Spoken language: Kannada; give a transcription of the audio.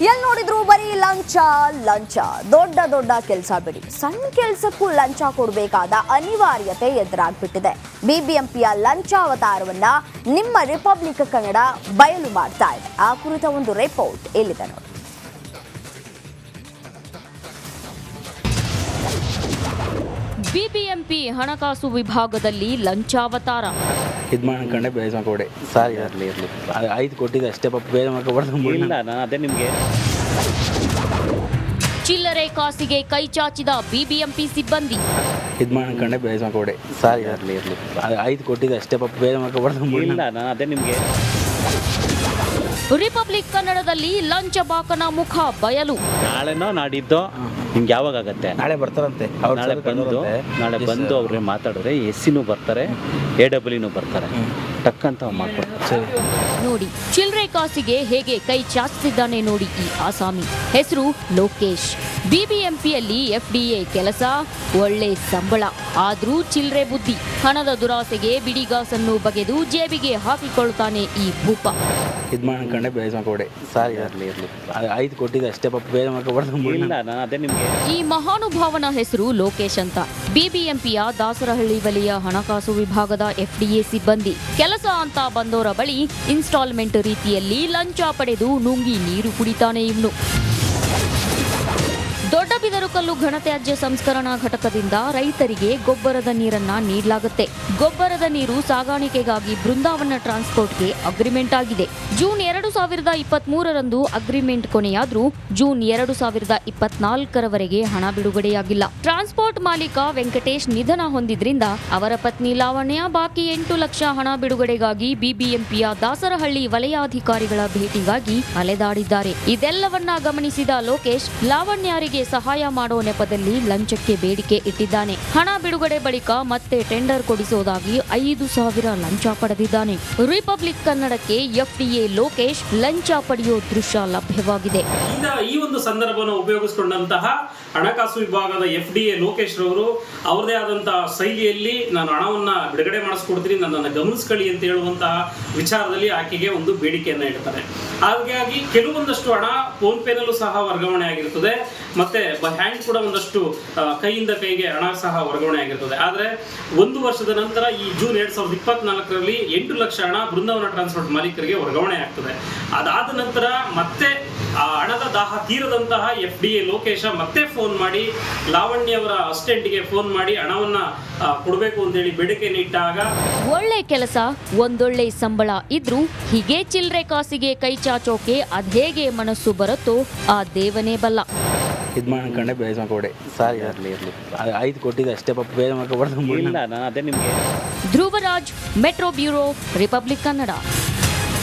ಎಲ್ಲಿ ನೋಡಿದ್ರು ಬರೀ ಲಂಚ ಲಂಚ. ದೊಡ್ಡ ದೊಡ್ಡ ಕೆಲಸ ಬಿಡಿ, ಸಣ್ಣ ಕೆಲಸಕ್ಕೂ ಲಂಚ ಕೊಡಬೇಕಾದ ಅನಿವಾರ್ಯತೆ ಎದುರಾಗ್ಬಿಟ್ಟಿದೆ. ಬಿಬಿಎಂಪಿಯ ಲಂಚಾವತಾರವನ್ನ ನಿಮ್ಮ ರಿಪಬ್ಲಿಕ್ ಕನ್ನಡ ಬಯಲು ಮಾಡ್ತಾ ಇದೆ. ಆ ಕುರಿತ ಒಂದು ರಿಪೋರ್ಟ್ ಇಲ್ಲಿದೆ ನೋಡಿ. ಬಿಬಿಎಂಪಿ ಹಣಕಾಸು ವಿಭಾಗದಲ್ಲಿ ಲಂಚಾವತಾರ. ಇದು ಮಾಡ್ಕೊಂಡೆ ಬೇಸ್ ಮಾಡ್ಕೊಡಿ ಸರ್, ಇರಲಿ 5 ಕೊಟ್ಟಿದ್ದೆ ಅಷ್ಟೇ, ಪಾಪ ಬೇರೆ ಮಾಡ್ಕೊಬಾರ್ದು. ಇಲ್ಲ ನಾನು ಅದೇ ನಿಮಗೆ ಚಿಲ್ಲರೆ ಕಾಸಿಗೆ ಕೈ ಚಾಚಿದ ಬಿಬಿಎಂಪಿ ಸಿಬ್ಬಂದಿ. ಇದು ಮಾಡ್ಕೊಂಡೆ ಬೇಸ್ ಮಾಡ್ಕೊಡಿ ಸರ್, ಇರಲಿ 5 ಕೊಟ್ಟಿದ್ದೆ ಅಷ್ಟೇ, ಪಾಪ ಬೇರೆ ಮಾಡ್ಕೊಬಾರ್ದು. ಇಲ್ಲ ನಾನು ಅದೇ ನಿಮಗೆ ರಿಪಬ್ಲಿಕ್ ಕನ್ನಡದಲ್ಲಿ ಲಂಚ ಬಾಕನ ಮುಖ ಬಯಲು. ನಾಳೆನೋ ನಾಡಿದ್ದೋ ನಿಮ್ಗೆ ಯಾವಾಗ ಆಗತ್ತೆ? ನಾಳೆ ಬರ್ತಾರಂತೆ. ನಾಳೆ ಬಂದು ಅವ್ರಿಗೆ ಮಾತಾಡಿದ್ರೆ ಎಸ್ಸಿನೂ ಬರ್ತಾರೆ, AWನೂ ಬರ್ತಾರೆ, ಟಕ್ಕಂತ ಮಾಡ್ಕೊಡ್ತಾರೆ. ನೋಡಿ, ಚಿಲ್ಲರೆ ಕಾಸಿಗೆ ಹೇಗೆ ಕೈ ಚಾಚಿಸಿದ್ದಾನೆ ನೋಡಿ ಈ ಆಸಾಮಿ. ಹೆಸರು ಲೋಕೇಶ್. ಬಿಬಿಎಂಪಿಯಲ್ಲಿ FDA ಕೆಲಸ, ಒಳ್ಳೆ ಸಂಬಳ, ಆದ್ರೂ ಚಿಲ್ಲರೆ ಬುದ್ಧಿ. ಹಣದ ದುರಾಸೆಗೆ ಬಿಡಿಗಾಸನ್ನು ಬಗೆದು ಜೇಬಿಗೆ ಹಾಕಿಕೊಳ್ಳುತ್ತಾನೆ ಈ ಭೂಪ. ಇದು ಮಾಡ್ಕೊಂಡೆ ಬೇಸ್ ಮಾಡ್ಕೊಡಿ ಸರ್, ಇರಲಿ 5 ಕೊಟ್ಟಿದ್ದೆ ಅಷ್ಟೇ, ಪಾಪ ಬೇರೆ ಮಾಡ್ಕೊಬಾರ್ದು. ಇಲ್ಲ ನಾನು ಅದೇ ನಿಮಗೆ ಈ ಮಹಾನುಭಾವನ ಹೆಸರು ಲೋಕೇಶ್ ಅಂತ. ಬಿಬಿಎಂಪಿಯ ದಾಸರಹಳ್ಳಿ ವಲಯ ಹಣಕಾಸು ವಿಭಾಗದ FDA ಸಿಬ್ಬಂದಿ. ಕೆಲಸ ಅಂತ ಬಂದವರ ಬಳಿ ಇನ್ಸ್ಟಾಲ್ಮೆಂಟ್ ರೀತಿಯಲ್ಲಿ ಲಂಚ ಪಡೆದು ನುಂಗಿ ನೀರು ಕುಡಿತಾನೆ ಇವನು. ದೊಡ್ಡಬಿದರುಕಲ್ಲು ಘನತ್ಯಾಜ್ಯ ಸಂಸ್ಕರಣಾ ಘಟಕದಿಂದ ರೈತರಿಗೆ ಗೊಬ್ಬರದ ನೀರನ್ನ ನೀಡಲಾಗುತ್ತೆ. ಗೊಬ್ಬರದ ನೀರು ಸಾಗಾಣಿಕೆಗಾಗಿ ಬೃಂದಾವನ ಟ್ರಾನ್ಸ್ಪೋರ್ಟ್ಗೆ ಅಗ್ರಿಮೆಂಟ್ ಆಗಿದೆ. ಜೂನ್ 2023ರಂದು ಅಗ್ರಿಮೆಂಟ್ ಕೊನೆಯಾದ್ರೂ ಜೂನ್ 2024ರವರೆಗೆ ಹಣ ಬಿಡುಗಡೆಯಾಗಿಲ್ಲ. ಟ್ರಾನ್ಸ್ಪೋರ್ಟ್ ಮಾಲೀಕ ವೆಂಕಟೇಶ್ ನಿಧನ ಹೊಂದಿದ್ರಿಂದ ಅವರ ಪತ್ನಿ ಲಾವಣ್ಯ ಬಾಕಿ 8 ಲಕ್ಷ ಹಣ ಬಿಡುಗಡೆಗಾಗಿ ಬಿಬಿಎಂಪಿಯ ದಾಸರಹಳ್ಳಿ ವಲಯಾಧಿಕಾರಿಗಳ ಭೇಟಿಗಾಗಿ ಅಲೆದಾಡಿದ್ದಾರೆ. ಇದೆಲ್ಲವನ್ನ ಗಮನಿಸಿದ ಲೋಕೇಶ್ ಲಾವಣ್ಯರಿಗೆ ಸಹಾಯ ಮಾಡೋ ನೆಪದಲ್ಲಿ ಲಂಚಕ್ಕೆ ಬೇಡಿಕೆ ಇಟ್ಟಿದ್ದಾನೆ. ಹಣ ಬಿಡುಗಡೆ ಬಳಿಕ ಮತ್ತೆ ಟೆಂಡರ್ ಕೊಡಿಸೋದಾಗಿ 5,000 ಲಂಚ ಪಡೆದಿದ್ದಾನೆ. ರಿಪಬ್ಲಿಕ್ ಕನ್ನಡಕ್ಕೆ FDA ಲೋಕೇಶ್ ಲಂಚ ಪಡೆಯೋ ದೃಶ್ಯ ಲಭ್ಯವಾಗಿದೆ. ಈ ಒಂದು ಸಂದರ್ಭವನ್ನು ಉಪಯೋಗಿಸಿಕೊಂಡಂತಹ ಹಣಕಾಸು ವಿಭಾಗದ FDA ಲೋಕೇಶ್ ರವರು ಅವರದೇ ಆದಂತಹ ಶೈಲಿಯಲ್ಲಿ ನಾನು ಹಣವನ್ನ ಬಿಡುಗಡೆ ಮಾಡಿಸ್ಕೊಡ್ತೀನಿ, ನನ್ನನ್ನು ಗಮನಿಸ್ಕೊಳ್ಳಿ ಅಂತ ಹೇಳುವಂತಹ ವಿಚಾರದಲ್ಲಿ ಆಕೆಗೆ ಒಂದು ಬೇಡಿಕೆಯನ್ನ ಇಡ್ತಾರೆ. ಹಾಗಾಗಿ ಕೆಲವೊಂದಷ್ಟು ಹಣ ಫೋನ್ ಪೇನಲ್ಲೂ ಸಹ ವರ್ಗಾವಣೆ ಆಗಿರ್ತದೆ, ಮತ್ತೆ ಹ್ಯಾಂಡ್ ಕೂಡ ಒಂದಷ್ಟು ಕೈಯಿಂದ ಕೈಗೆ ಹಣ ಸಹ ವರ್ಗಾವಣೆ ಆಗಿರ್ತದೆ. ಆದರೆ 1 ವರ್ಷದ ನಂತರ ಈ ಜೂನ್ 2024ರಲ್ಲಿ 8 ಲಕ್ಷ ಹಣ ಬೃಂದಾವನ ಟ್ರಾನ್ಸ್ಪೋರ್ಟ್ ಮಾಲೀಕರಿಗೆ ವರ್ಗಾವಣೆ ಆಗ್ತದೆ. ಅದಾದ ನಂತರ ಮತ್ತೆ ಆ ಹಣದ ದಾಹ ತೀರದಂತಹ FDA ಲೋಕೇಶ ಮತ್ತೆ ಫೋನ್ ಮಾಡಿ ಲಾವಣ್ಯ ಅವರ ಅಸಿಸ್ಟೆಂಟ್ಗೆ ಫೋನ್ ಮಾಡಿ ಹಣವನ್ನ ಕೊಡಬೇಕು ಅಂತೇಳಿ ಬೇಡಿಕೆಯನ್ನು ಇಟ್ಟಾಗ, ಒಳ್ಳೆ ಕೆಲಸ, ಒಂದೊಳ್ಳೆ ಸಂಬಳ ಇದ್ರೂ ಹೀಗೆ ಚಿಲ್ಲರೆ ಕಾಸಿಗೆ ಕೈ ಚಾಚೋಕೆ ಅದ್ಹೇಗೆ ಮನಸ್ಸು ಬರುತ್ತೋ ಆ ದೇವನೇ ಬಲ್ಲ. ಇದು ಮಾಡ್ಕೊಂಡೆ ಬೇಸ್ ಮಾಡ್ಕೊಡಿ ಸರ್, ಇರಲಿ 5 ಕೊಟ್ಟಿದ್ದೆ ಅಷ್ಟೇ, ಪಾಪ ಬೇರೆ ಮಾಡ್ಕೊಬಾರ್ದು. ಇಲ್ಲ ನಾನು ಅದೇ ನಿಮಗೆ Dhruvaraj, metro bureau, republic Kannada.